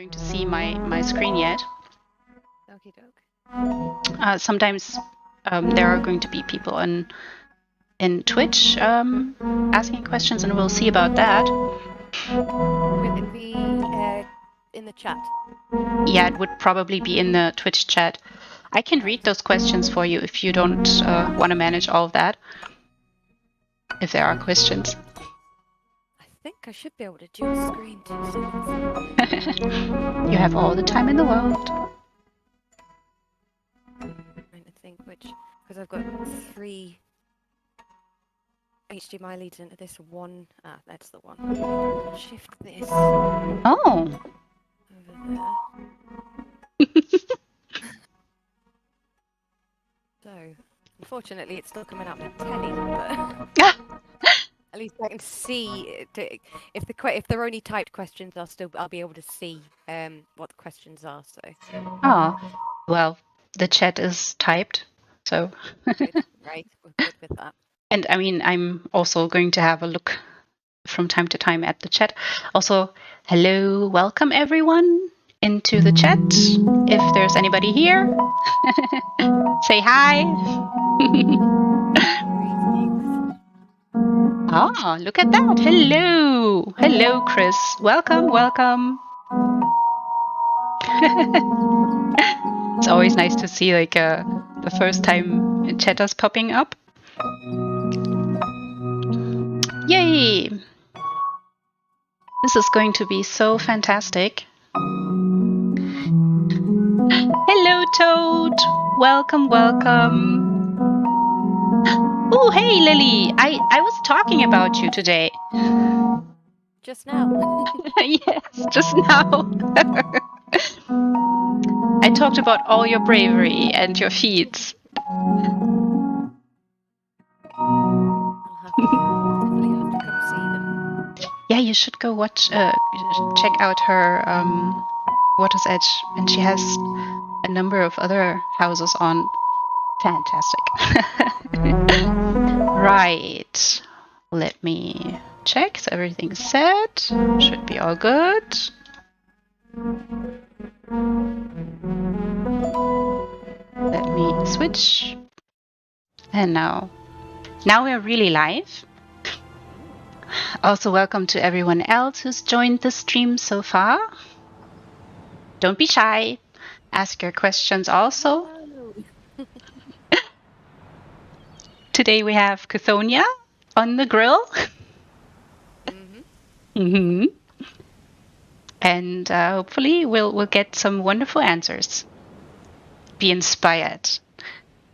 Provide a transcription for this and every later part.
going to see my screen yet. Okie doke. Sometimes there are going to be people in Twitch asking questions, and we'll see about that. Will it be in the chat? Yeah, it would probably be in the Twitch chat. I can read those questions for you if you don't want to manage all of that. If there are questions. I think I should be able to do a screen 2 seconds. You have all the time in the world. I'm trying to think which, because I've got 3 HDMI leads into this one. Ah, that's the one. Shift this Oh. over there. So, unfortunately, it's still coming out with telly, but at least I can see if they're only typed questions, I'll be able to see what the questions are. So. Oh, well, the chat is typed, so. Good. Right, we're good with that. And I mean, I'm also going to have a look from time to time at the chat. Also, hello, welcome everyone into the chat. If there's anybody here, say hi. Ah, look at that. Hello. Hello, Chris. Welcome, welcome. It's always nice to see like the first time chatters popping up. Yay! This is going to be so fantastic. Hello, Toad. Welcome, welcome. Oh, hey, Lily. I was talking about you today. Just now. Yes, just now. I talked about all your bravery and your feats. Definitely have to come see them. Yeah, you should go watch, check out her Water's Edge, and she has a number of other houses on. Fantastic. Right. Let me check. So everything's set. Should be all good. Let me switch. And now we're really live. Also, welcome to everyone else who's joined the stream so far. Don't be shy. Ask your questions also. Today we have Chth0nia's on the grill. And hopefully we'll get some wonderful answers. Be inspired.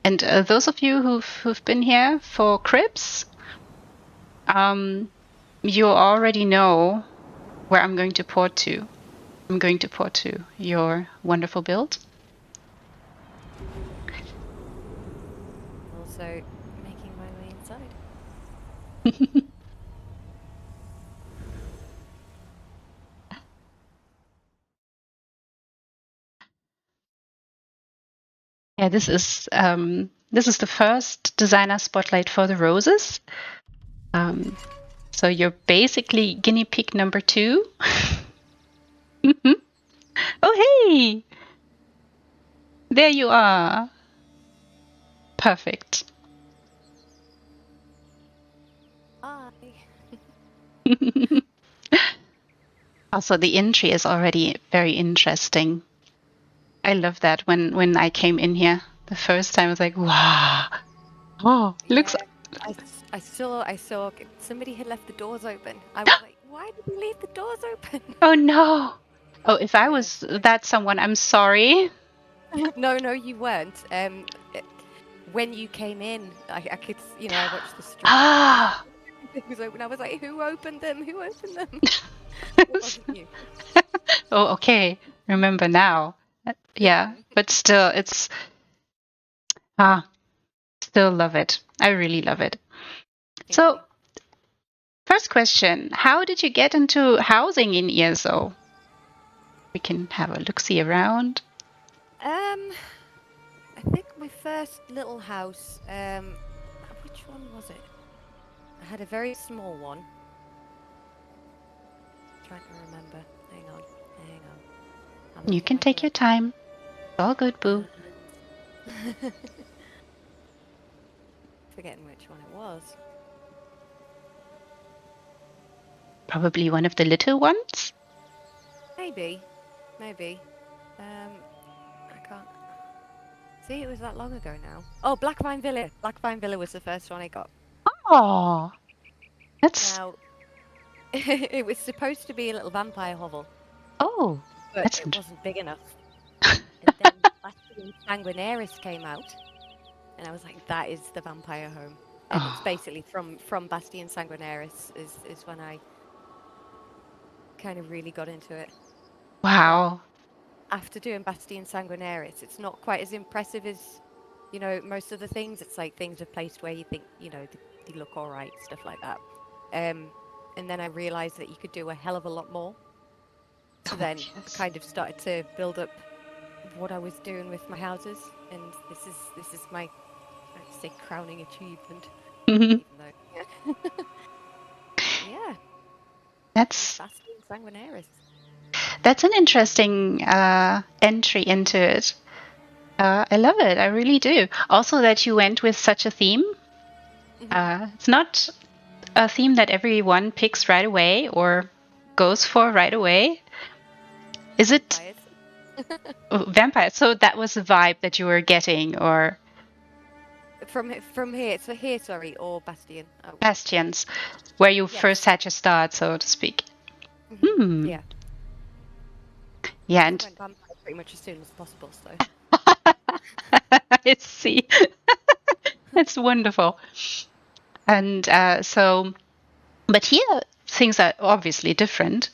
And those of you who've been here for Cribs, you already know where I'm going to port to. I'm going to port to your wonderful build. Also, making my way inside. Yeah, this is the first designer spotlight for the roses. So you're basically guinea pig number 2. Oh, hey! There you are. Perfect. Hi. Also, the entry is already very interesting. I love that when I came in here the first time, I was like, wow. Oh, looks. Yeah, I saw somebody had left the doors open. I was like, why did you leave the doors open? Oh no. Oh, if I was that someone, I'm sorry. No, you weren't. When you came in, I could, I watched the stream. Ah. It was open. I was like, who opened them? Who opened them? It wasn't you. Oh, okay. Remember now. Yeah, but still, it's still love it. I really love it. So, first question: how did you get into housing in ESO? We can have a look-see around. I think my first little house. Which one was it? I had a very small one. Trying to remember. Hang on. You can take your time. All good, boo. Forgetting which one it was. Probably one of the little ones? Maybe. I can't... See, it was that long ago now. Oh, Blackvine Villa. Blackvine Villa was the first one I got. Oh, that's... Now, it was supposed to be a little vampire hovel. Oh, but that's... it wasn't big enough. And then Bastion Sanguinaris came out, and I was like, that is the vampire home. And it's basically from Bastion Sanguinaris is when I kind of really got into it. Wow. But after doing Bastion Sanguinaris, it's not quite as impressive as, you know, most of the things. It's like things are placed where you think, you know, they look all right, stuff like that. And then I realized that you could do a hell of a lot more. So then I kind of started to build up what I was doing with my houses, and this is my, I'd say, crowning achievement. Even though, yeah. That's Bastion Sanguinaris. That's an interesting entry into it. I love it. I really do. Also, that you went with such a theme. It's not a theme that everyone picks right away or goes for right away. Is it vampires? So that was the vibe that you were getting, or from here? So here, sorry, or Bastion? Oh. Bastions, where you first had your start, so to speak. Yeah. Yeah, and went vampire pretty much as soon as possible. So. I see. It's wonderful. And so, but here things are obviously different.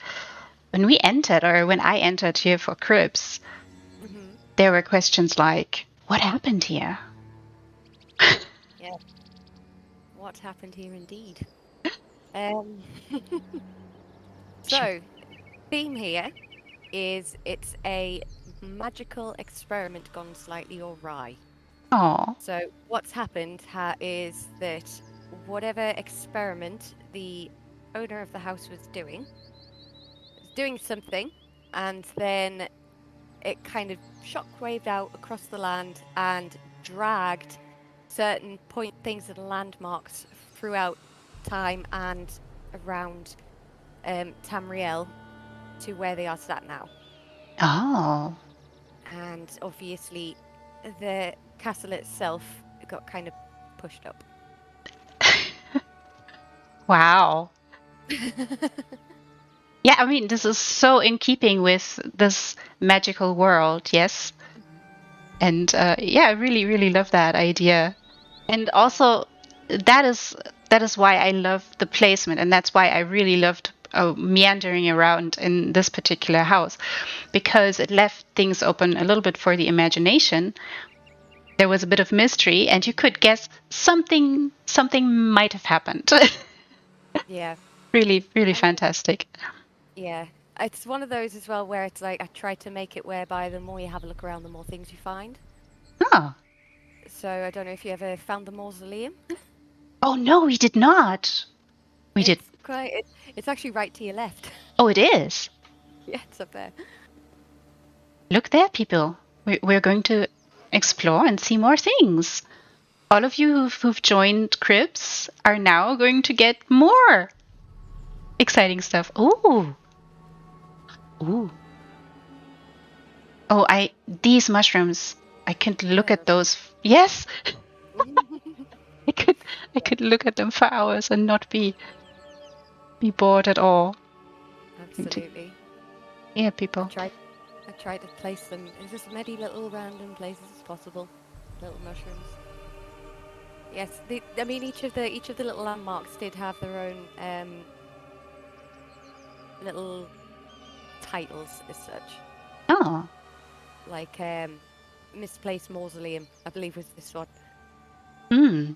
When we entered, or when I entered here for Cribs, there were questions like, what happened here? Yeah. What happened here indeed? So, theme here is it's a magical experiment gone slightly awry. Oh. So what's happened is that whatever experiment the owner of the house was doing something, and then it kind of shockwaved out across the land and dragged certain things and landmarks throughout time and around Tamriel to where they are sat now. Oh. And obviously the castle itself got kind of pushed up. Wow. Yeah, I mean, this is so in keeping with this magical world, yes? And yeah, I really, really love that idea. And also, that is why I love the placement, and that's why I really loved meandering around in this particular house, because it left things open a little bit for the imagination. There was a bit of mystery, and you could guess something might have happened. Yeah. Really, really fantastic. Yeah. It's one of those as well where it's like I try to make it whereby the more you have a look around, the more things you find. Oh. So I don't know if you ever found the mausoleum. Oh no, we did not. We did. It's actually right to your left. Oh, it is. Yeah, it's up there. Look there, people. We're going to explore and see more things. All of you who've joined Cribs are now going to get more exciting stuff. Ooh. Ooh. Oh, these mushrooms. I can look at those. Yes. I could look at them for hours and not be bored at all. Absolutely. Yeah, people. I tried to place them in as many little random places as possible. Little mushrooms. Yes, I mean each of the little landmarks did have their own little titles as such. Oh. Like misplaced mausoleum, I believe was this one.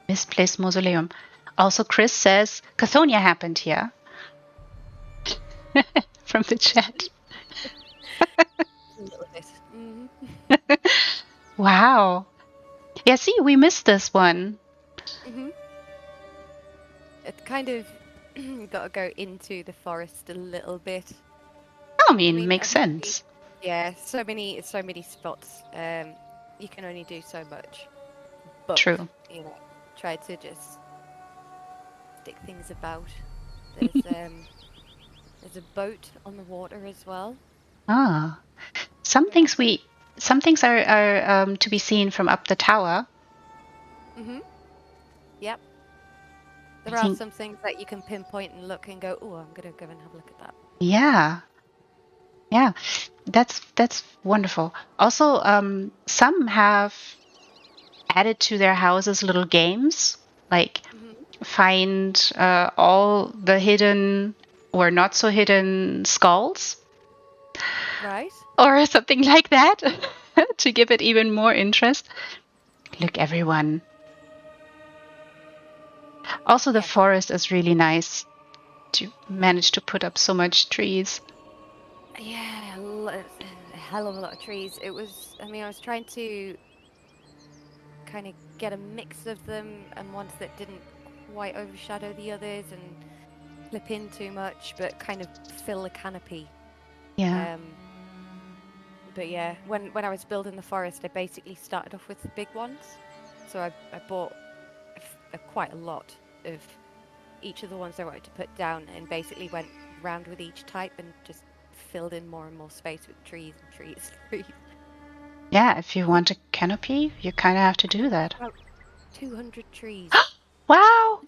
Misplaced mausoleum. Also, Chris says Chth0nia's happened here. From the chat. A little bit. Wow. Yeah, see, we missed this one. It kind of got to go into the forest a little bit. I mean, makes sense. Yeah, so many spots. You can only do so much. But, True. you know, try to just stick things about. There's a boat on the water as well. Ah, some things are to be seen from up the tower. Yep. There are some things that you can pinpoint and look and go, oh, I'm gonna go and have a look at that. Yeah. Yeah. That's wonderful. Also, some have added to their houses little games, like find all the hidden or not so hidden skulls. Right. Or something like that to give it even more interest. Look, everyone. Also, the forest is really nice to manage to put up so much trees. Yeah, a hell of a lot of trees. I was trying to kind of get a mix of them and ones that didn't quite overshadow the others and flip in too much, but kind of fill the canopy. Yeah. But yeah, when I was building the forest, I basically started off with the big ones. So I bought quite a lot of each of the ones I wanted to put down and basically went round with each type and just filled in more and more space with trees and trees and trees. Yeah, if you want a canopy, you kind of have to do that. About 200 trees. Wow!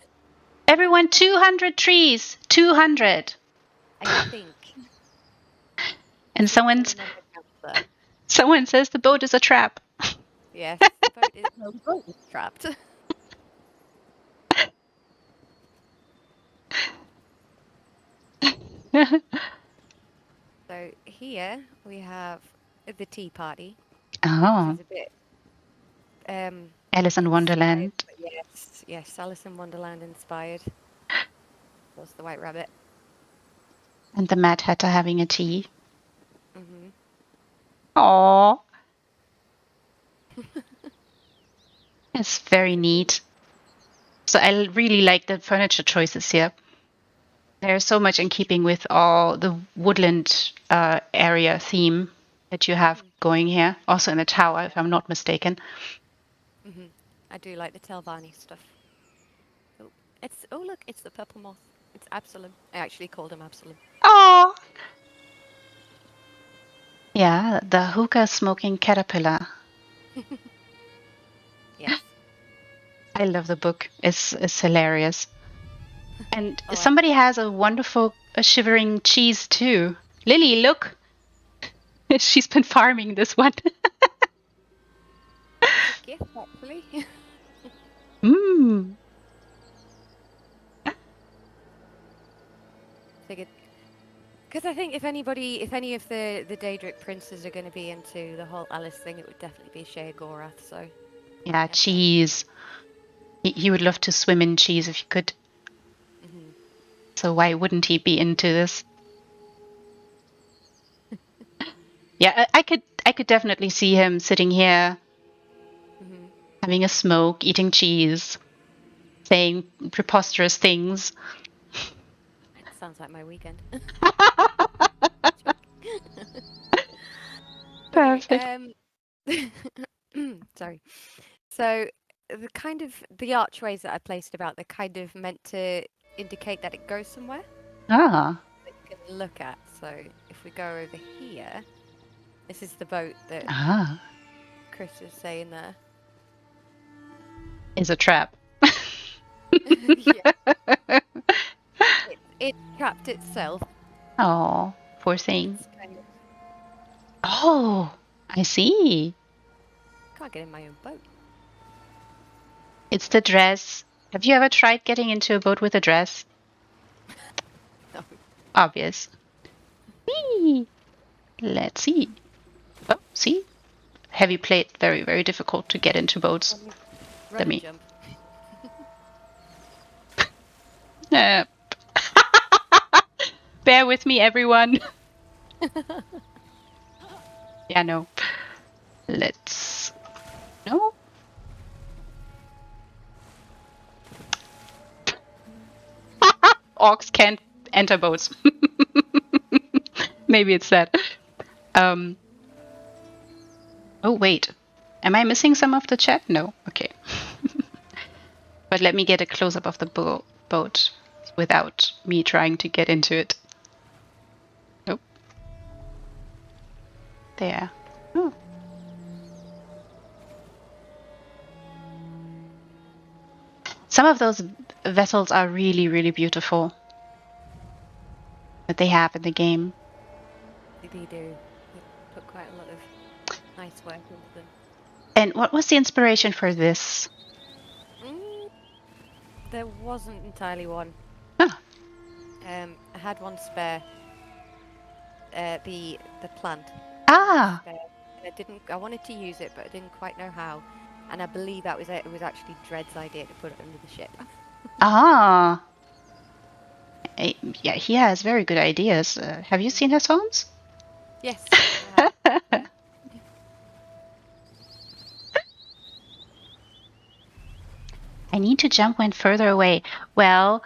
Everyone, 200 trees! 200! I think. And someone says the boat is a trap. Yes, the boat is trapped. So here we have the tea party. Oh. Which is a bit Alice in Wonderland. Yes, Alice in Wonderland inspired. That's the White Rabbit. And the Mad Hatter having a tea. Aww. It's very neat. So I really like the furniture choices here. There's so much in keeping with all the woodland area theme that you have going here. Also in the tower, if I'm not mistaken. I do like the Telvanni stuff. Oh, look, it's the purple moth. It's Absalom. I actually called him Absalom. Oh. Yeah, the hookah smoking caterpillar. Yes. I love the book. It's hilarious. And somebody has a wonderful shivering cheese too. Lily, look. She's been farming this one. Gift, actually. Mmm. Because I think if any of the Daedric princes are going to be into the whole Alice thing, it would definitely be Sheogorath. So. Yeah, cheese. He would love to swim in cheese if he could. So why wouldn't he be into this? Yeah, I could definitely see him sitting here, having a smoke, eating cheese, saying preposterous things. It sounds like my weekend. Perfect. Sorry. So the archways that I placed about, they're kind of meant to indicate that it goes somewhere. Ah. That you can look at. So if we go over here, this is the boat that Chris is saying there. Is a trap. It trapped itself. Oh, poor thing. Oh, I see. Can't get in my own boat. It's the dress. Have you ever tried getting into a boat with a dress? No. Obvious. Whee! Let's see. Oh, see? Heavy plate, very, very difficult to get into boats. Run and jump. Bear with me, everyone. Yeah, no. Let's... No? Orcs can't enter boats. Maybe it's that. Oh, wait. Am I missing some of the chat? No. Okay. But let me get a close-up of the boat without me trying to get into it. Nope. There. Oh. Some of those vessels are really, really beautiful that they have in the game. They do. They put quite a lot of nice work into them. And what was the inspiration for this? There wasn't entirely one. Ah. I had one spare. The plant. Ah. I wanted to use it, but I didn't quite know how. And I believe that was it. It was actually Dread's idea to put it under the ship. Ah. Yeah, he has very good ideas. Have you seen his homes? Yes. I need to jump when further away. Well,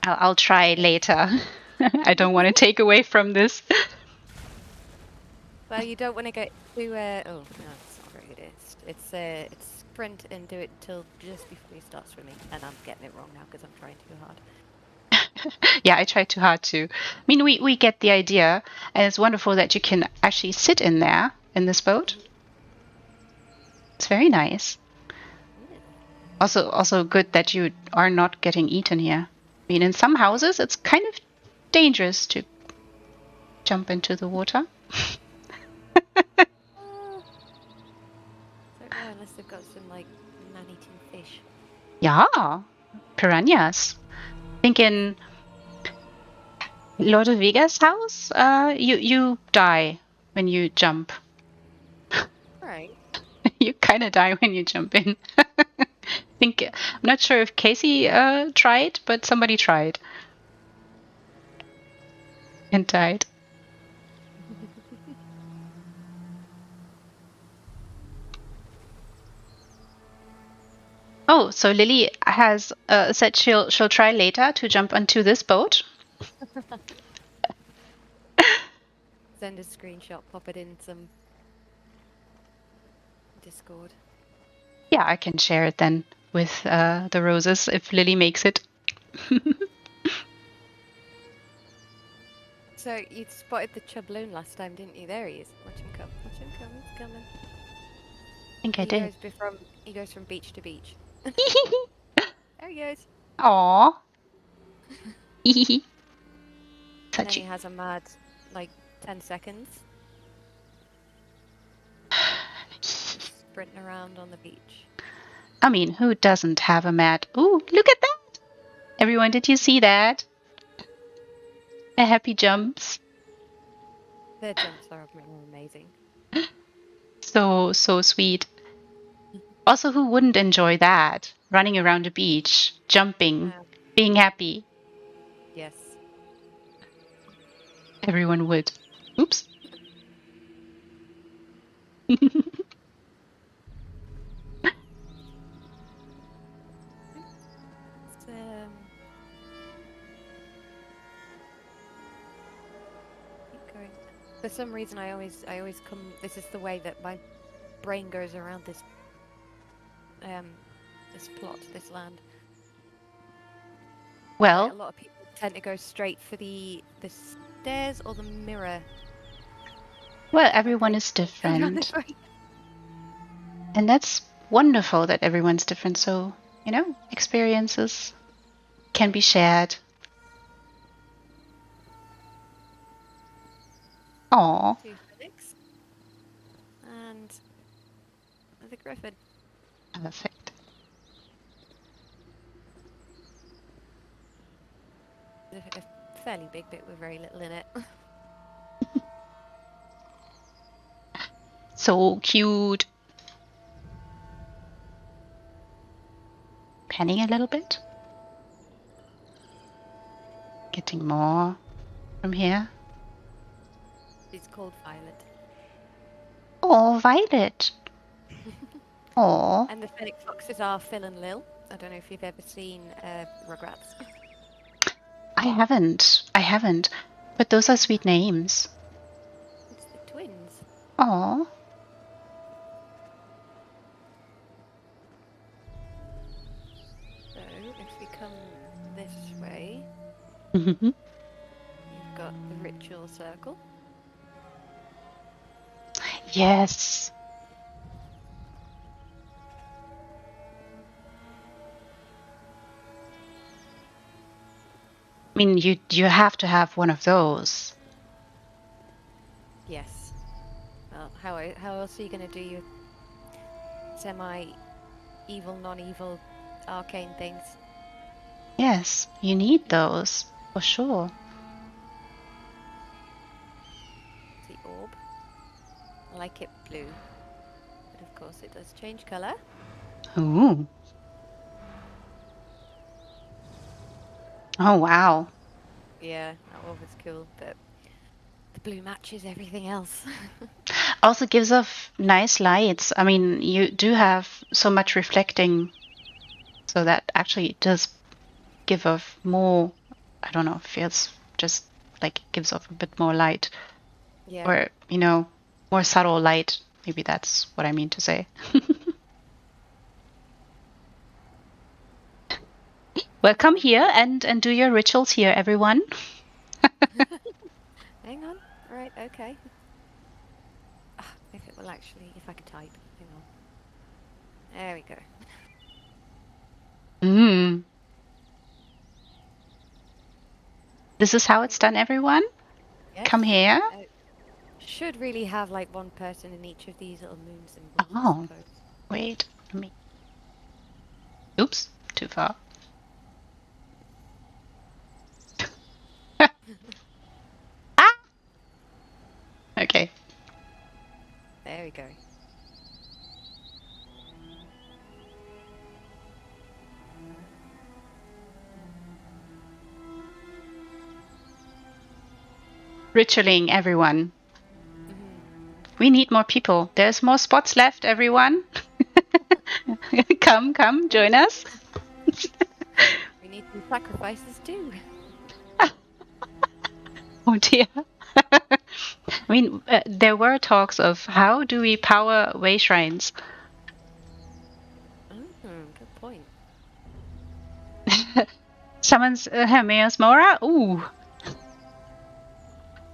I'll try later. I don't want to take away from this. Well, you don't want to get too. Oh no, it's not very good. It's sprint and do it until just before you start swimming, and I'm getting it wrong now because I'm trying too hard. Yeah, I tried too hard too. I mean, we get the idea, and it's wonderful that you can actually sit in there in this boat. It's very nice. Also good that you are not getting eaten here. I mean, in some houses, it's kind of dangerous to jump into the water. Don't know unless they've got some like man-eating fish. Yeah, piranhas. I think in Lord of Vegas' house, you die when you jump. Right. You kind of die when you jump in. I'm not sure if Casey tried, but somebody tried and died. Oh, so Lily has said she'll try later to jump onto this boat. Send a screenshot, pop it in some Discord. Yeah, I can share it then with the roses if Lily makes it. So you spotted the chubloon last time, didn't you? There he is. Watch him come. Watch him come. He's coming. I think I did. He goes from beach to beach. There he goes. Aww. And then he has a mad, like, 10 seconds. Sprinting around on the beach. I mean, who doesn't have a mat? Ooh, look at that! Everyone, did you see that? The happy jumps. Their jumps are amazing. So sweet. Also, who wouldn't enjoy that? Running around the beach, jumping, being happy. Yes. Everyone would. Oops. Keep going. For some reason, I always come. This is the way that my brain goes around this plot, this land. Well, like a lot of people tend to go straight for the stairs or the mirror. Well, everyone is different. And that's wonderful that everyone's different. So, experiences can be shared. Aww. 2 Phoenix. And the griffin. Perfect. A fairly big bit with very little in it. So cute. Panning a little bit. Getting more from here. It's called Violet. Oh, Violet. Oh. And the Fennec foxes are Phil and Lil. I don't know if you've ever seen Rugrats. I haven't. But those are sweet names. It's the twins. Aww. So if we come this way, Mm-hmm. you've got the ritual circle. Yes. I mean, you have to have one of those. Yes. Well, how else are you going to do your semi-evil, non-evil, arcane things? Yes, you need those for sure. The orb. I like it blue, but of course it does change colour. Ooh. Oh wow. Yeah, that orb is cool, but the blue matches everything else. Also gives off nice lights. I mean, you do have so much reflecting, so that actually does give off more. I don't know. Feels just like it gives off a bit more light, Yeah. or more subtle light. Maybe that's what I mean to say. Well, come here and do your rituals here, everyone. Hang on. Right, okay. If it will actually, if I could type. Hang on. There we go. This is how it's done, everyone. Yes. Come here. Should really have like one person in each of these little moon symbols. Oh. I suppose. Wait, let me. Oops, too far. Ah! Okay. There we go. Ritualing, everyone. We need more people. There's more spots left, everyone. Come, join us. We need some sacrifices too. Oh dear. I mean, there were talks of how do we power way shrines. Good point. Summons Hermeus Mora? Ooh.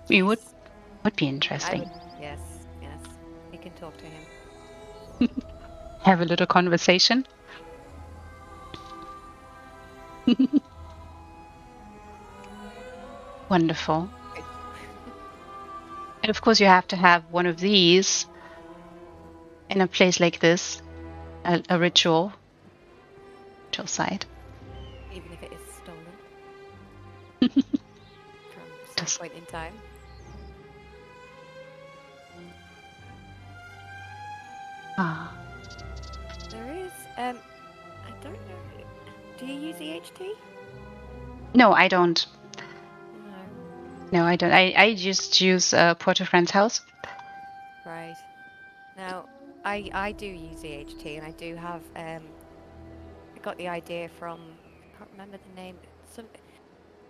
It would be interesting. Yes. You can talk to him. Have a little conversation. Wonderful. And of course you have to have one of these in a place like this, a ritual site. Even if it is stolen. From some point in time. Ah. There is, I don't know. Do you use EHT? No, I don't. No. No, I don't. I just use Port-au-Prince house. Right. Now, I do use EHT, and I do have, I got the idea from, I can't remember the name,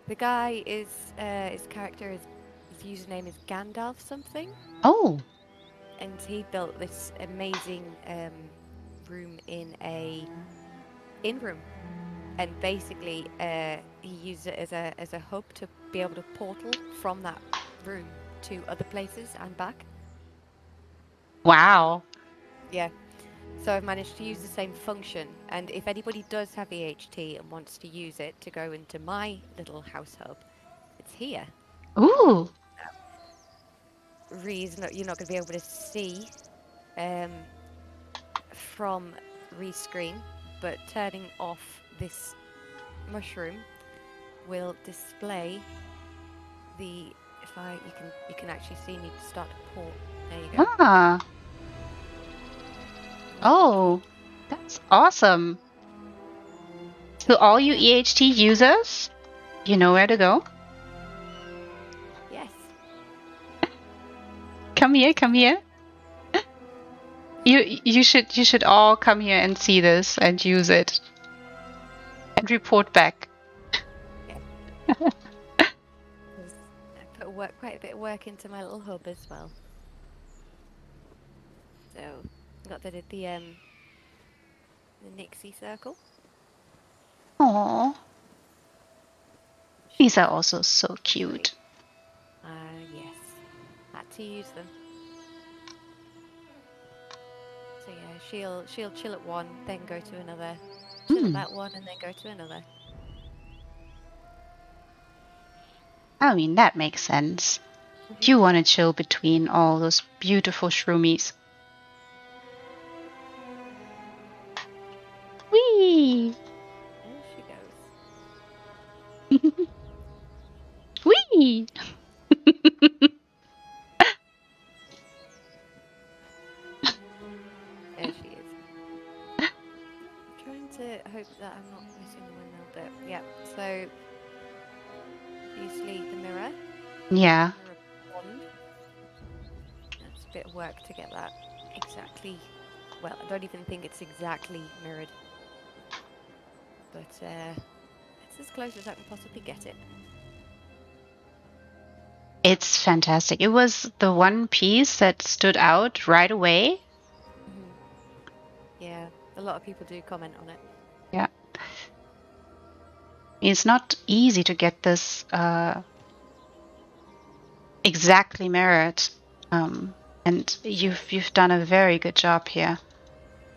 the guy is, his character is, his username is Gandalf something. Oh. And he built this amazing room in a in-room, and basically he used it as a hub to be able to portal from that room to other places and back. Wow. Yeah. So I've managed to use the same function, and if anybody does have EHT and wants to use it to go into my little house hub, it's here. Ooh. You're not going to be able to see from rescreen, but turning off this mushroom will display the. You can actually see me start to port. There you go. Ah. Oh, that's awesome. To all you EHT users, you know where to go. Yes. Come here. You should all come here and see this and use it and report back. Yeah. I put quite a bit of work into my little hub as well. So got the Nixie circle. Aww. These are also so cute. Yes. Had to use them. So yeah, she'll chill at one, then go to another. Chill at that one and then go to another. I mean, that makes sense. If you want to chill between all those beautiful shroomies. Whee! There she goes. Whee! There she is. I'm trying to hope that I'm not missing the windmill bit. Yeah, so obviously the mirror. Yeah. Mirror pond. That's a bit of work to get that exactly. Well, I don't even think it's exactly mirrored. But it's as close as I can possibly get it. It's fantastic. It was the one piece that stood out right away. Yeah, a lot of people do comment on it. Yeah. It's not easy to get this exactly mirrored. And you've done a very good job here.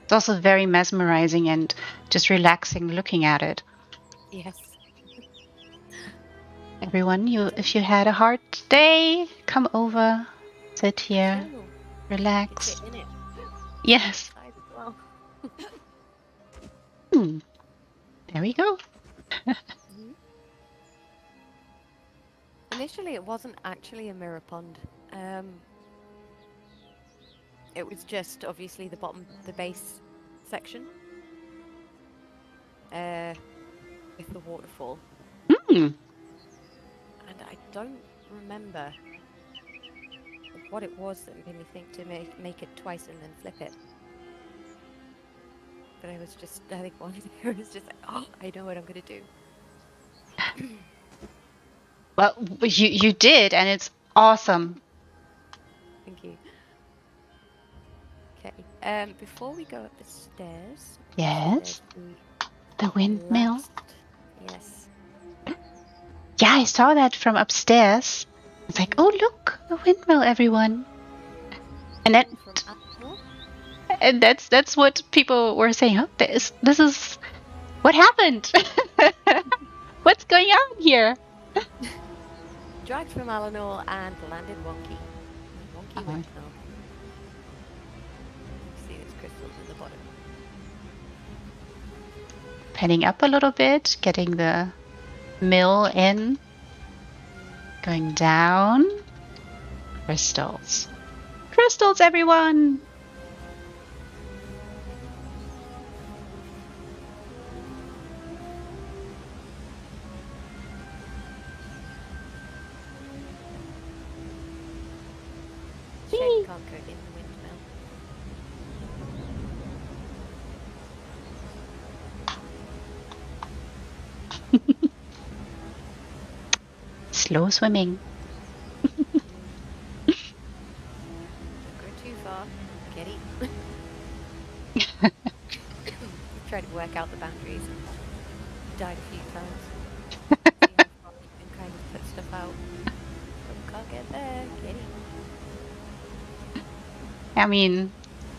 It's also very mesmerizing and just relaxing looking at it. Yes. Everyone, if you had a hard day, come over, sit here, relax. Sit in it. Yes. Well. There we go. Initially, it wasn't actually a mirror pond. It was just obviously the base section with the waterfall. And I don't remember what it was that made me think to make it twice and then flip it. But I was just, I think one day I was just like, oh, I know what I'm going to do. Well, you did, and it's awesome. Thank you. Okay, before we go up the stairs... Yes? The windmill? Yes. Yeah, I saw that from upstairs. It's like, oh, look, a windmill, everyone. And that's what people were saying. Oh, this is what happened. What's going on here? Dragged from Alanor and landed wonky. Wonky windmill. See, there's crystals in the bottom. Penning up a little bit, getting the mill in. Going down. Crystals. Crystals, everyone! Shame can't go in the windmill. Slow swimming. Don't go too far. Get it. Tried to work out the boundaries. Died a few times. See how far you can kind of put stuff out. But can't get there. Get it. I mean,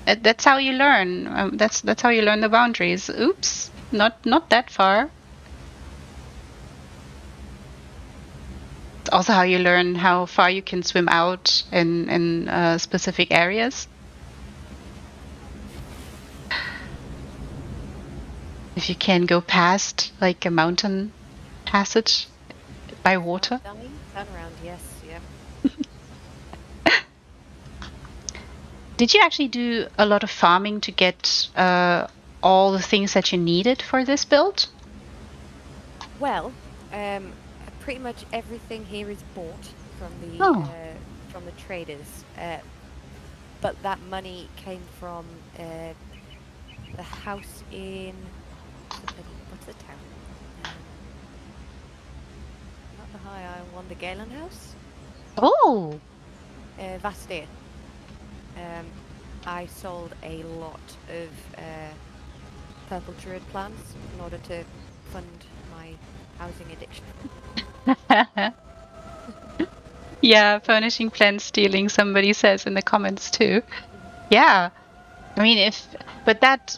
that's how you learn. That's how you learn the boundaries. Oops, not that far. It's also how you learn how far you can swim out in specific areas. If you can go past like a mountain passage by water. Turn around, yes, yeah. Did you actually do a lot of farming to get all the things that you needed for this build? Well, pretty much everything here is bought from the traders, but that money came from the house in what's the town? Not the High Isle one, the Galen House. Oh! Vastir. I sold a lot of purple druid plants in order to fund my housing addiction. Yeah, furnishing plants stealing, somebody says in the comments too. Yeah. I mean, but that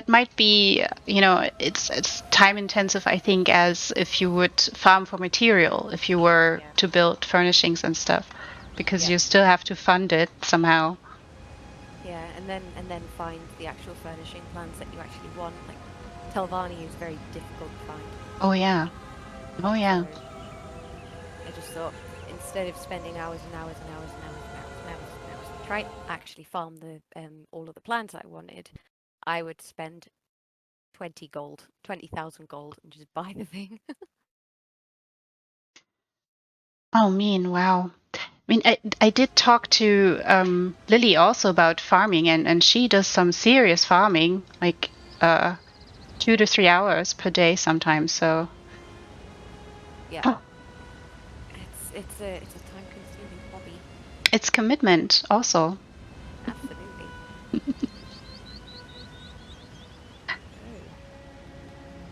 might be, it's time intensive, I think, as if you would farm for material, if you were to build furnishings and stuff, because you still have to fund it somehow. Yeah, and then find the actual furnishing plans that you actually want. Like Telvanni is very difficult to find. Oh yeah. Oh yeah. So I just thought instead of spending hours and hours and hours and hours and hours and hours and hours to try actually farm the all of the plants I wanted, I would spend 20,000 gold, and just buy the thing. Oh, mean, wow. I mean, I did talk to Lily also about farming, and she does some serious farming, like 2 to 3 hours per day sometimes. So Yeah, it's a time-consuming hobby. it's commitment also. Absolutely. Oh,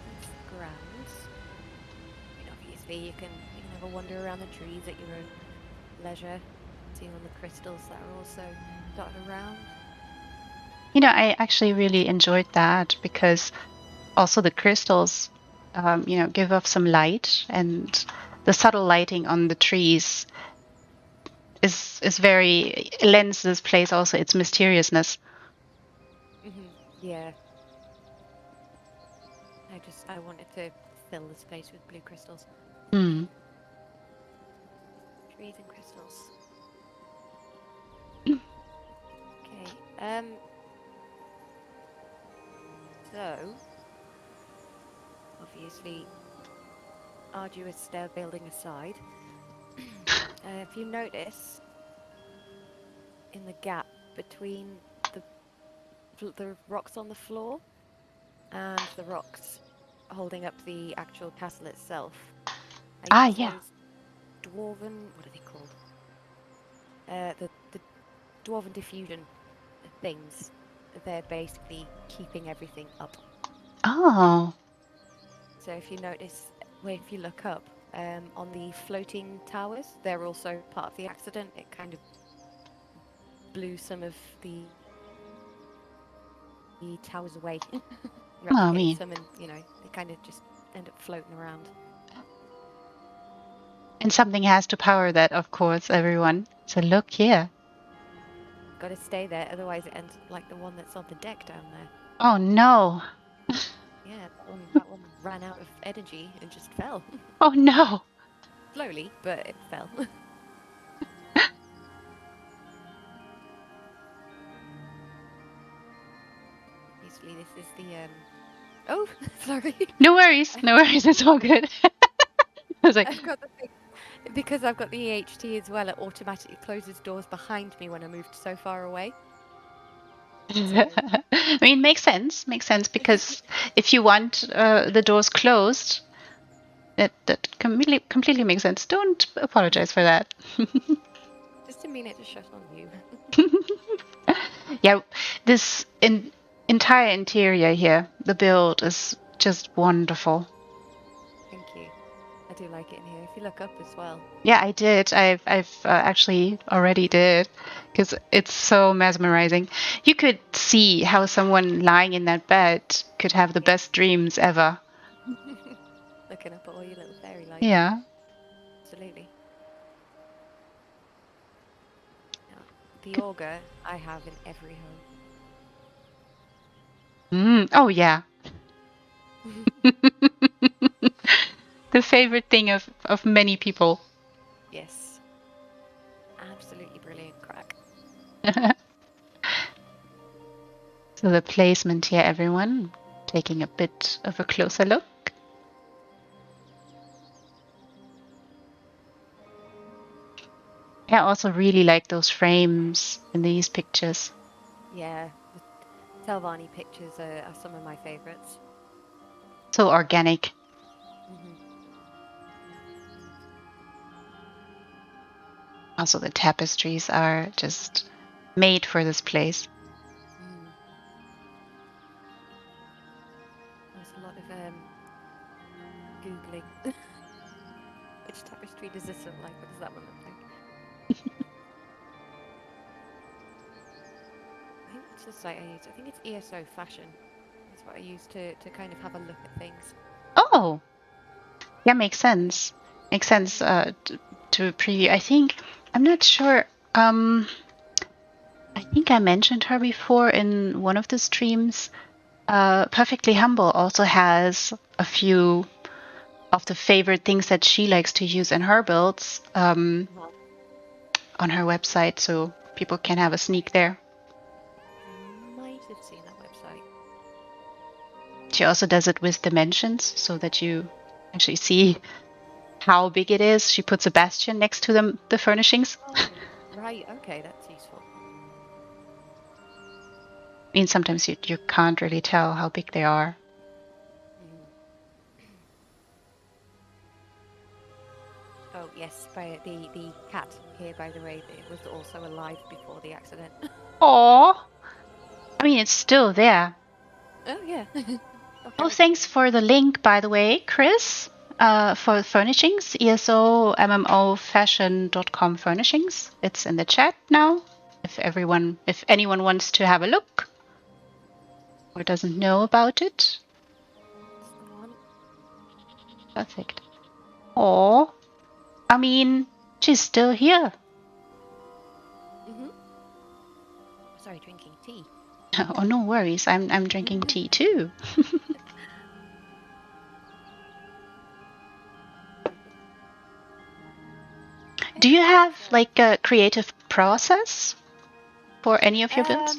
that's grand. I mean, obviously you can have a wander around the trees at your own leisure, seeing all the crystals that are also dotted around. I actually really enjoyed that because also the crystals, give off some light, and the subtle lighting on the trees is very lends this place also its mysteriousness. Yeah. I wanted to fill this place with blue crystals. Hmm. Trees and crystals. Okay. So obviously arduous stair building aside, if you notice in the gap between the rocks on the floor and the rocks holding up the actual castle itself, I use Yeah. those dwarven, what are they called? The dwarven diffusion things. They're basically keeping everything up. Oh. So if you notice, if you look up on the floating towers, they're also part of the accident. It kind of blew some of the towers away, replicated some, and they kind of just end up floating around. And something has to power that, of course, everyone. So look here. Got to stay there, otherwise it ends like the one that's on the deck down there. Oh no. Yeah, that one ran out of energy and just fell. Oh no. Slowly, but it fell. Usually this is the oh, sorry. No worries. No worries. It's all good. I was like, I've got the thing. Because I've got the EHT as well, it automatically closes doors behind me when I moved so far away. I mean, makes sense. Makes sense because if you want the doors closed, that completely makes sense. Don't apologize for that. Just didn't mean it to shut on you. Yeah, this entire interior here, the build is just wonderful. Thank you. I do like it in here. If you look up as well. Yeah, I did. I've actually already did because it's so mesmerizing. You could see how someone lying in that bed could have the best dreams ever. Looking up at all your little fairy lights. Yeah. Absolutely. Now, the auger I have in every home. Oh yeah. The favorite thing of many people. Yes. Absolutely brilliant crack. So the placement here, everyone, taking a bit of a closer look. I also really like those frames in these pictures. Yeah, the Telvanni pictures are some of my favourites. So organic. Also, the tapestries are just made for this place. There's a lot of googling. Which tapestry does this look like? What does that one look like? I think it's the site I use. I think it's ESO Fashion. That's what I use to kind of have a look at things. Oh, yeah, makes sense. Makes sense to preview. I think, I'm not sure. I think I mentioned her before in one of the streams. Perfectly Humble also has a few of the favorite things that she likes to use in her builds on her website, so people can have a sneak there. Might have seen that website. She also does it with dimensions, so that you actually see how big it is. She puts a bastion next to the furnishings. Oh, right. Okay, that's useful. I mean, sometimes you can't really tell how big they are. Oh yes, by the cat here, by the way, it was also alive before the accident. Aww. I mean, it's still there. Oh yeah. Oh, thanks for the link, by the way, Chris, for furnishings, ESO-MMO-fashion.com furnishings. It's in the chat now. If anyone wants to have a look or doesn't know about it. Perfect. Oh, I mean, she's still here. Sorry, drinking tea. Oh, no worries. I'm drinking tea too. Do you have like a creative process for any of your builds?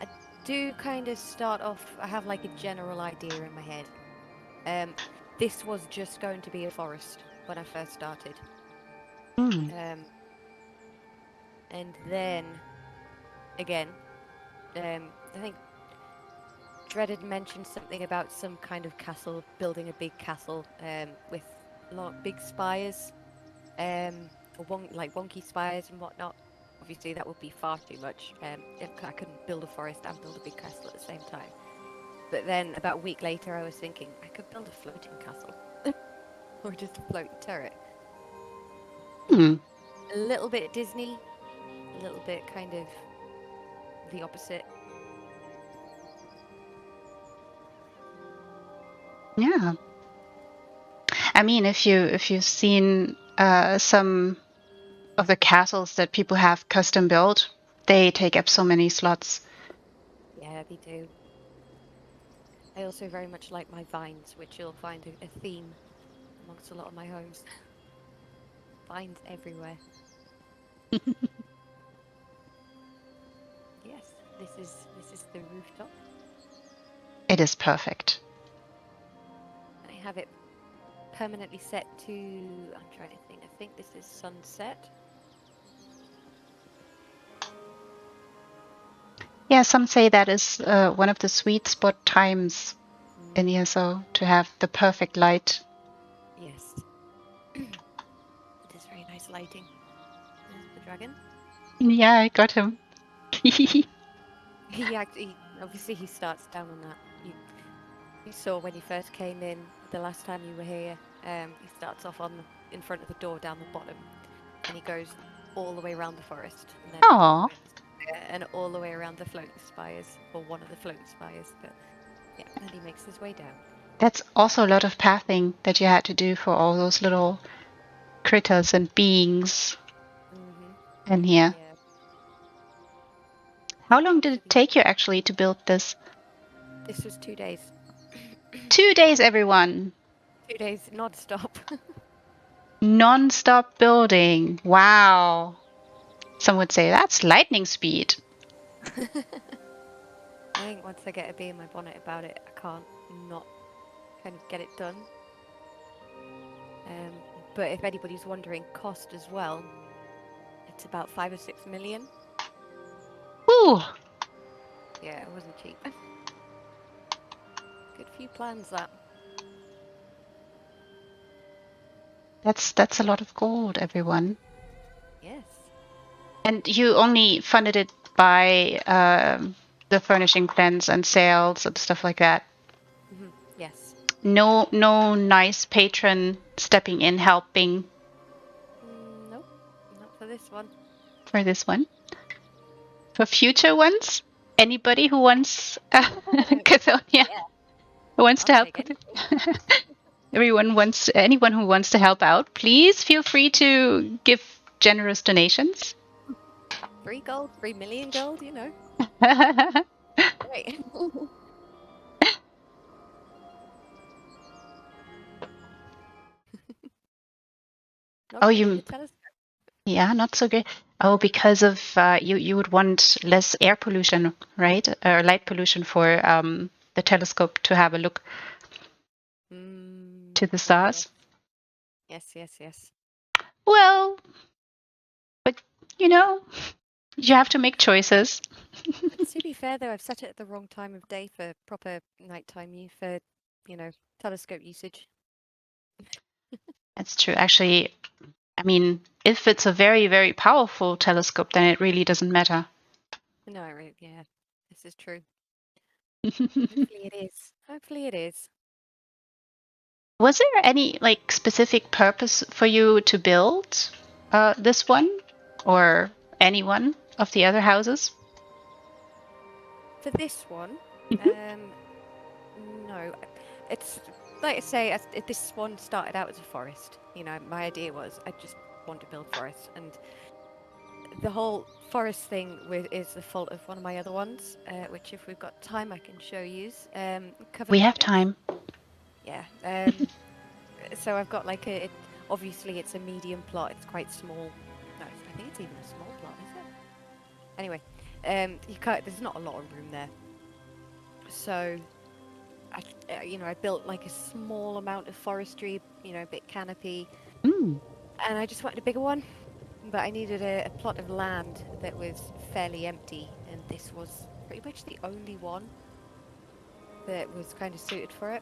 I do kind of start off. I have like a general idea in my head. This was just going to be a forest when I first started. And then again, I think Dread had mentioned something about some kind of castle, building a big castle with big spires, like wonky spires and whatnot. Obviously, that would be far too much. I couldn't build a forest and build a big castle at the same time. But then, about a week later, I was thinking I could build a floating castle, or just a floating turret. A little bit Disney, a little bit kind of the opposite. Yeah. I mean, if you've seen some of the castles that people have custom built, they take up so many slots. Yeah, they do. I also very much like my vines, which you'll find a theme amongst a lot of my homes. Vines everywhere. Yes, this is the rooftop. It is perfect. I have it permanently set to, I'm trying to think, I think this is sunset. Yeah, some say that is one of the sweet spot times in ESO, to have the perfect light. Yes. It is very nice lighting. There's the dragon. Yeah, I got him. He obviously he starts down on that. You saw when he first came in the last time you were here. He starts off in front of the door down the bottom, and he goes all the way around the forest, and then and all the way around the floating spires, or one of the floating spires. But yeah, and he makes his way down. That's also a lot of pathing that you had to do for all those little critters and beings in here. Yeah. How long did it take you actually to build this? This was 2 days. 2 days, everyone. 2 days non-stop. Non-stop building. Wow. Some would say that's lightning speed. I think once I get a bee in my bonnet about it, I can't not kind of get it done. But if anybody's wondering, cost as well, it's about 5 or 6 million. Ooh. Yeah, it wasn't cheap. Good few plans, that. That's a lot of gold, everyone. And you only funded it by the furnishing plans and sales and stuff like that. Yes. No nice patron stepping in helping. Nope, not for this one. For this one. For future ones, anybody who wants Chth0nia, Yeah. who wants to I'll help take with it. Anyone who wants to help out, please feel free to give generous donations. 3 gold, 3 million gold, you know. Great. Not Oh, great for the telescope. Yeah, not so great. Oh, because of you would want less air pollution, right? Or light pollution for the telescope to have a look to the stars. Yes. Well, but you have to make choices. But to be fair, though, I've set it at the wrong time of day for proper nighttime use for, telescope usage. That's true. Actually, I mean, if it's a very, very powerful telescope, then it really doesn't matter. No, yeah, this is true. Hopefully it is. Was there any specific purpose for you to build this one, or any one of the other houses? For this one, no. It's like I say, this one started out as a forest. My idea was I just want to build forest, and the whole forest thing is the fault of one of my other ones, which if we've got time I can show you. We have time. Yeah. So I've got obviously it's a medium plot. It's quite small. No, I think it's even a small plot, is it? Anyway, there's not a lot of room there. So I built a small amount of forestry, a bit canopy, and I just wanted a bigger one. But I needed a plot of land that was fairly empty, and this was pretty much the only one that was kind of suited for it.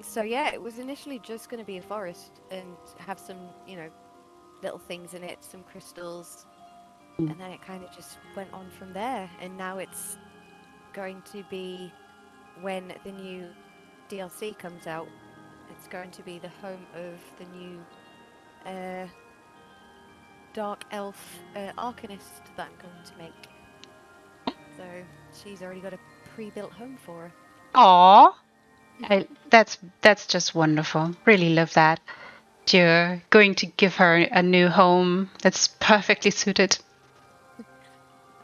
So yeah, it was initially just going to be a forest and have some, little things in it, some crystals, and then it kind of just went on from there. And now it's going to be, when the new DLC comes out, it's going to be the home of the new dark elf arcanist that I'm going to make. So she's already got a pre-built home for her. Aww. That's just wonderful. Really love that. You're going to give her a new home that's perfectly suited.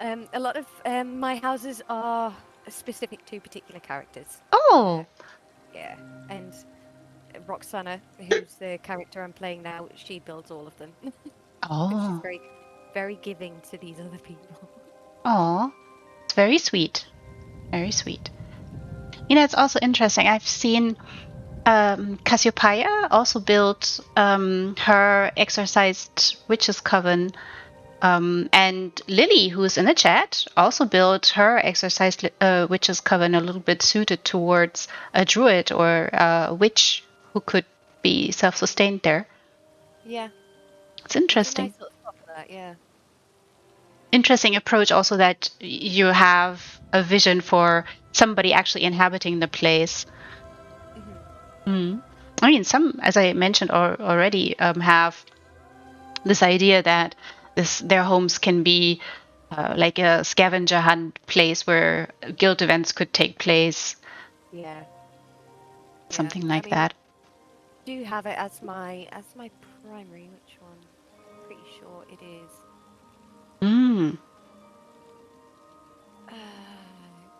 A lot of my houses are specific to particular characters. Oh. Yeah, and Roxana, who's the character I'm playing now, she builds all of them. Oh. She's very, very giving to these other people. Oh, it's very sweet. Very sweet. It's also interesting. I've seen Cassiopeia also built her exorcised witch's coven. And Lily, who's in the chat, also built her exorcised witch's coven a little bit suited towards a druid or a witch who could be self-sustained there. Yeah. It's interesting. It's a nice little spot for that, yeah. Interesting approach also that you have a vision for somebody actually inhabiting the place. I mean, some, as I mentioned already, have this idea that their homes can be like a scavenger hunt place where guild events could take place. Yeah. Something like that. I do have it as my primary. Which one? I'm pretty sure it is.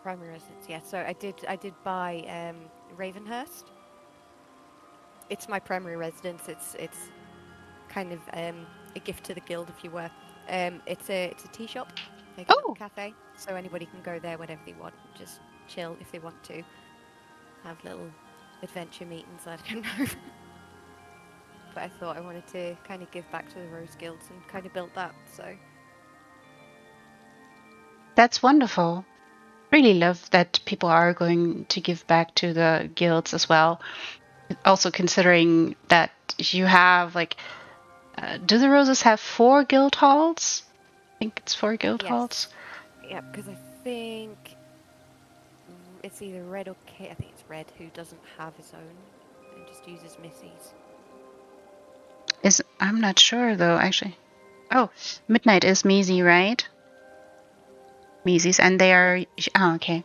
Primary residence. Yeah. So I did buy Ravenhurst. It's my primary residence. It's kind of a gift to the guild, if you were. It's a tea shop, like a little cafe, so anybody can go there whenever they want, just chill if they want to, have little adventure meetings. I don't know. But I thought I wanted to kind of give back to the Rose Guilds and kind of built that. So that's wonderful. Really love that people are going to give back to the guilds as well. Also considering that you have do the roses have 4 guild halls? I think it's 4 guild halls. Yeah, because I think it's either Red or Kate. I think it's Red who doesn't have his own and just uses Missy's. I'm not sure though, actually. Oh, Midnight is Measy, right? Measy's, and they are. Oh, okay.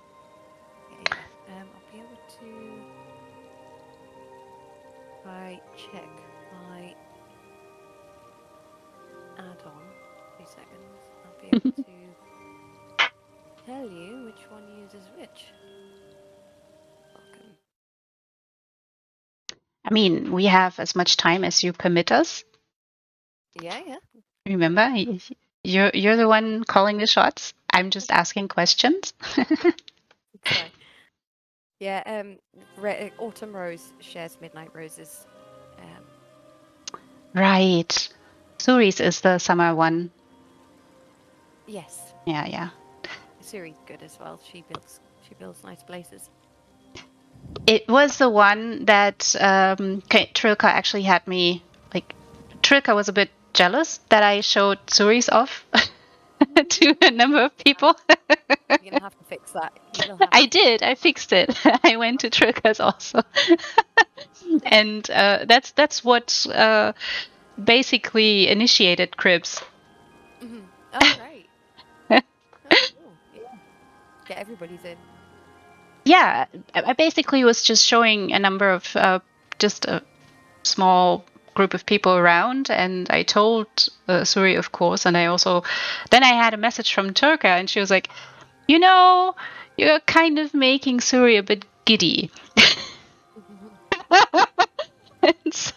Yeah. I'll be able to. If I check my add-on, 2 seconds, I'll be able to tell you which one uses which. Welcome. I mean, we have as much time as you permit us. Yeah. Remember, you're the one calling the shots. I'm just asking questions. Sorry. Yeah. Autumn Rose shares Midnight Roses. Right. Suri's is the summer one. Yes. Yeah. Suri's good as well. She builds nice places. It was the one that Trilka actually had me, like, Trilka was a bit jealous that I showed Suri's off to a number of people. You're gonna have to fix that. You will have I did. I fixed it. I went to Trilka's also. And that's what basically initiated Cribs. Oh, great. Oh, cool. Yeah. Get everybody's in. Yeah, I basically was just showing a number of just a small group of people around, and I told Suri, of course, and then I had a message from Turka, and she was like, you're kind of making Suri a bit giddy. And so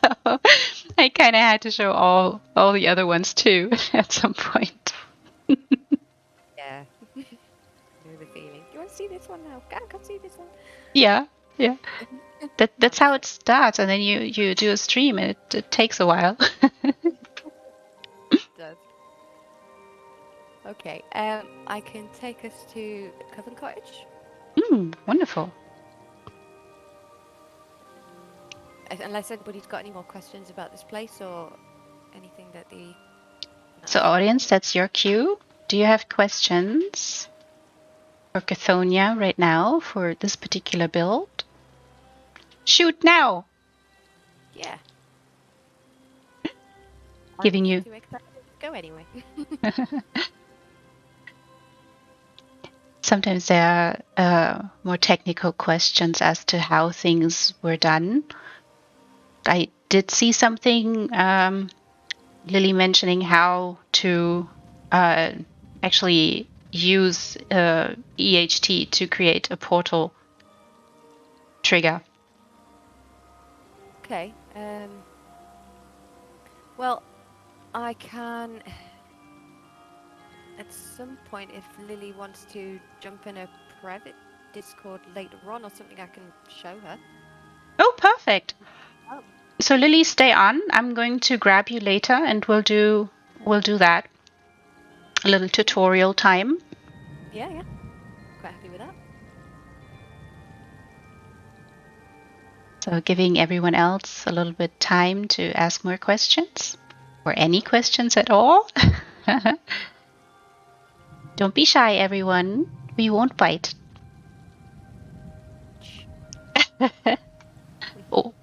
I kind of had to show all the other ones too at some point. Yeah. Know the feeling. You want to see this one now? Come see this one. Yeah. That's how it starts, and then you do a stream, and it takes a while. It does. Okay. I can take us to Coven Cottage. Wonderful. Unless anybody's got any more questions about this place or anything that the. So, audience, that's your cue. Do you have questions for Chth0nia right now for this particular build? Shoot now! Yeah. Giving you. Too excited to go anyway. Sometimes there are more technical questions as to how things were done. I did see something, Lily mentioning how to actually use EHT to create a portal trigger. Okay. Well, I can. At some point, if Lily wants to jump in a private Discord later on or something, I can show her. Oh, perfect. Oh. So Lily, stay on. I'm going to grab you later, and we'll do that. A little tutorial time. Yeah. Quite happy with that. So giving everyone else a little bit time to ask more questions, or any questions at all. Don't be shy, everyone. We won't bite. Oh.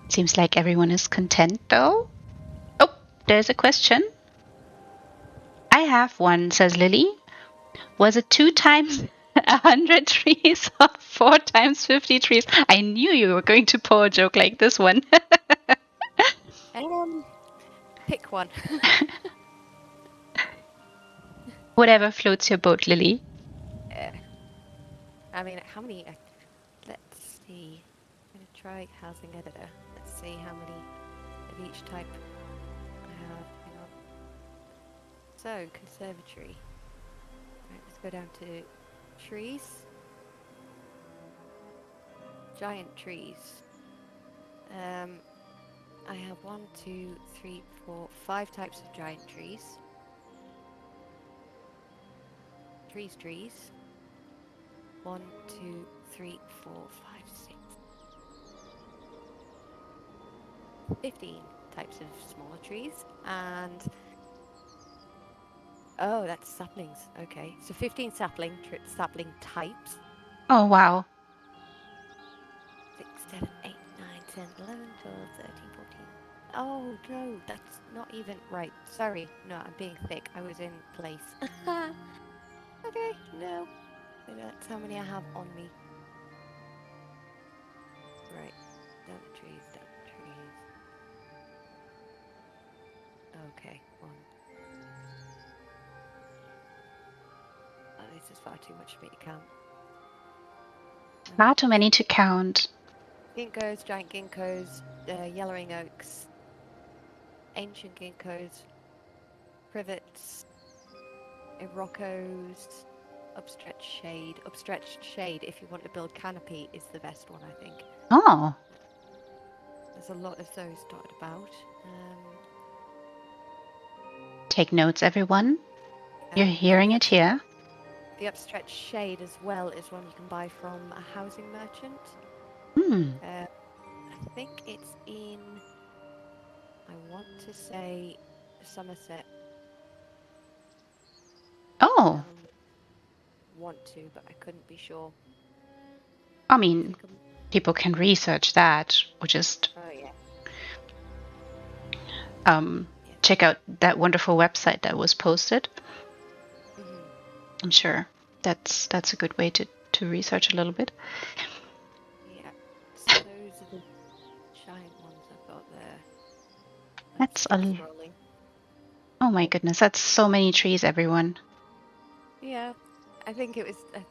Seems like everyone is content, though. Oh, there's a question. I have one, says Lily. Was it 2 times 100 trees or 4 times 50 trees? I knew you were going to pull a joke like this one. Pick one. Whatever floats your boat, Lily. I mean, how many? Let's see. I'm going to try housing editor. Let's see how many of each type I have. Hang on. So, conservatory. Right, let's go down to trees. Giant trees. I have 1, 2, 3, 4, 5 types of giant trees. Trees. 1, 2, 3, 4, 5, 6. 15 types of smaller trees, and oh, that's saplings. Okay, so 15 sapling types. Oh, wow. 6, 7, 8, 9, 10, 11, 12, 13, 14. Oh no, that's not even right. Sorry, no, I'm being thick. I was in place. Okay, no. That's how many I have on me. Right, dump trees, dump trees. Okay, 1. Oh, this is far too much for me to count. Far too many to count. Ginkgos, giant ginkgos, yellowing oaks, ancient ginkgos, privets, irokos, upstretched shade. Upstretched shade, if you want to build canopy, is the best one, I think. Oh. There's a lot of those dotted about. Take notes, everyone. You're hearing it here. The upstretched shade as well is one you can buy from a housing merchant. I think it's in, I want to say, Somerset. Oh. Want to, but I couldn't be sure. I mean, people can research that or just check out that wonderful website that was posted. I'm sure that's a good way to research a little bit. Yeah, so those are the giant ones I've got there. That's a oh my goodness, that's so many trees, everyone. Yeah, I think it was. I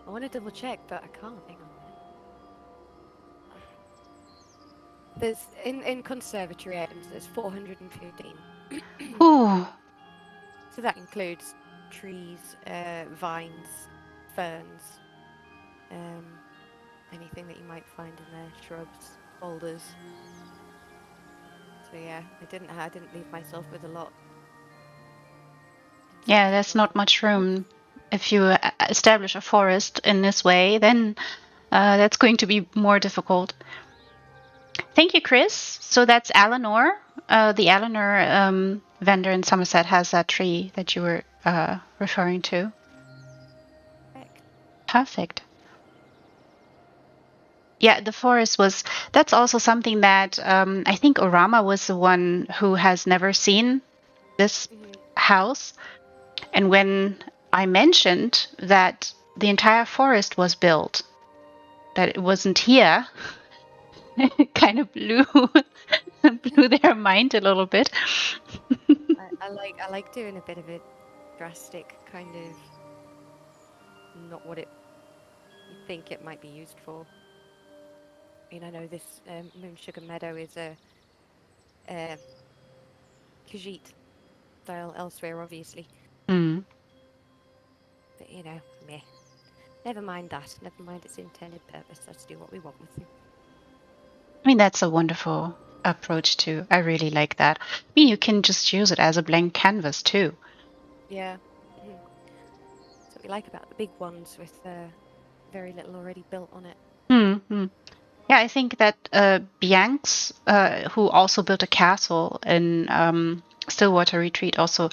want to double check, but I can't. Hang on. There's in conservatory items. There's 415. Ooh. So that includes trees, vines, ferns, anything that you might find in there, shrubs, boulders. So yeah, I didn't leave myself with a lot. Yeah, there's not much room. If you establish a forest in this way, then that's going to be more difficult. Thank you, Chris. So that's Eleanor. The Eleanor vendor in Somerset has that tree that you were referring to. Perfect. Yeah, the forest was, that's also something that I think Orama was the one who has never seen this house. And when I mentioned that the entire forest was built, that it wasn't here, it kind of blew their mind a little bit. I like doing a bit of a drastic kind of not what you think it might be used for. I mean, I know this Moonsugar Meadow is a Chth0nia's style elsewhere, obviously. But meh. Never mind that. Never mind its intended purpose. Let's do what we want with it. I mean, that's a wonderful approach too. I really like that. I mean, you can just use it as a blank canvas too. Yeah. That's what we like about the big ones with very little already built on it. Yeah, I think that Bianx, who also built a castle in Stillwater Retreat, also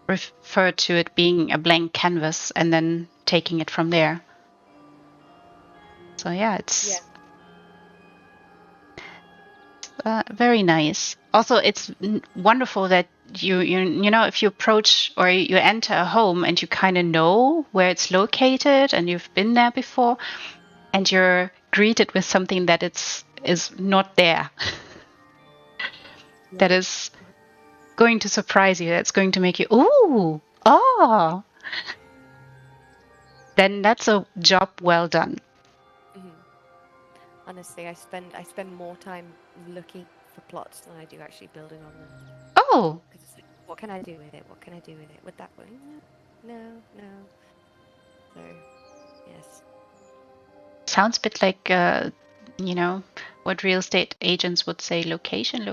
referred to it being a blank canvas and then taking it from there. So yeah, it's very nice. Also, it's wonderful that you know, if you approach or you enter a home and you kind of know where it's located and you've been there before, and you're greeted with something that is not there. That is going to surprise you. That's going to make you, ooh, oh. Then that's a job well done. Honestly, I spend more time looking for plots than I do actually building on them. Oh. What can I do with it? What can I do with it? With that one? No. So, yes. Sounds a bit like, you know, what real estate agents would say, location.